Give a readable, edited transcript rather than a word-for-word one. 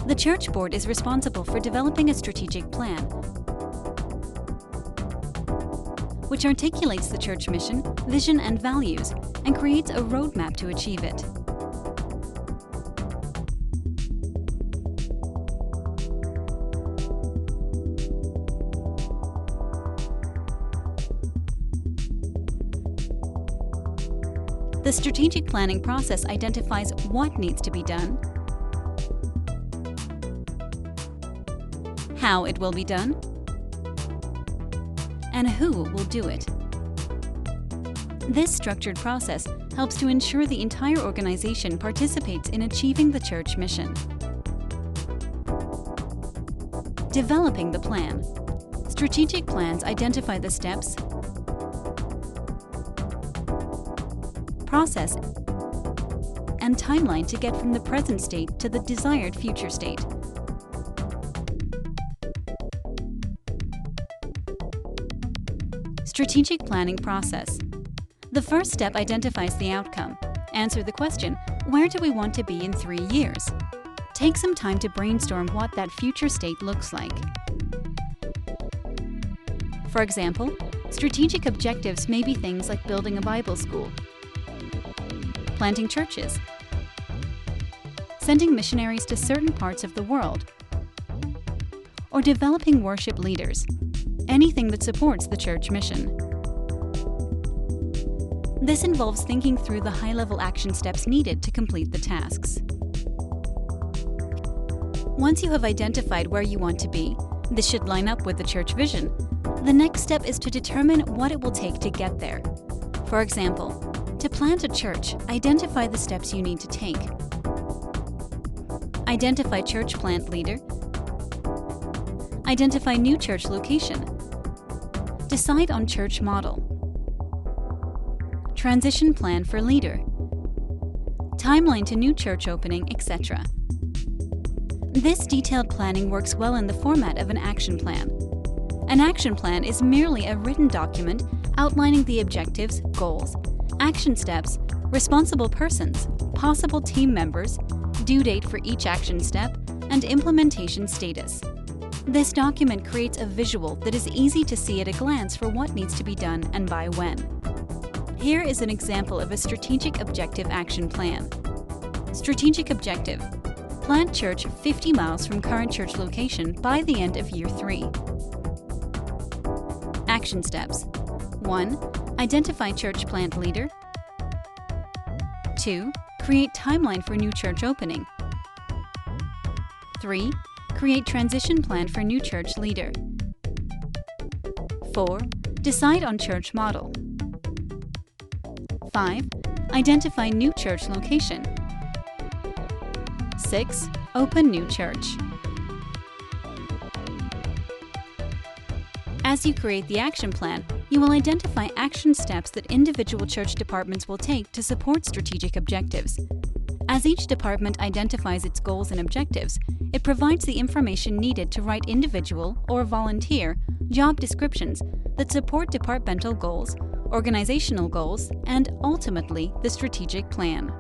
The church board is responsible for developing a strategic plan, which articulates the church mission, vision, and values, and creates a roadmap to achieve it. The strategic planning process identifies what needs to be done, how it will be done, and who will do it. This structured process helps to ensure the entire organization participates in achieving the church mission. Developing the plan. Strategic plans identify the steps, process, and timeline to get from the present state to the desired future state. Strategic planning process. The first step identifies the outcome. Answer the question, where do we want to be in 3 years? Take some time to brainstorm what that future state looks like. For example, strategic objectives may be things like building a Bible school, planting churches, sending missionaries to certain parts of the world, or developing worship leaders, anything that supports the church mission. This involves thinking through the high-level action steps needed to complete the tasks. Once you have identified where you want to be, this should line up with the church vision. The next step is to determine what it will take to get there. For example, to plant a church, identify the steps you need to take. Identify church plant leader. Identify new church location. Decide on church model. Transition plan for leader. Timeline to new church opening, etc. This detailed planning works well in the format of an action plan. An action plan is merely a written document outlining the objectives, goals, action steps, responsible persons, possible team members, due date for each action step, and implementation status. This document creates a visual that is easy to see at a glance for what needs to be done and by when. Here is an example of a strategic objective action plan. Strategic objective: plant church 50 miles from current church location by the end of year 3. Action steps: 1. Identify church plant leader. 2. Create timeline for new church opening. 3. Create transition plan for new church leader. 4. Decide on church model. 5. Identify new church location. 6. Open new church. As you create the action plan, you will identify action steps that individual church departments will take to support strategic objectives. As each department identifies its goals and objectives, it provides the information needed to write individual or volunteer job descriptions that support departmental goals, organizational goals, and ultimately the strategic plan.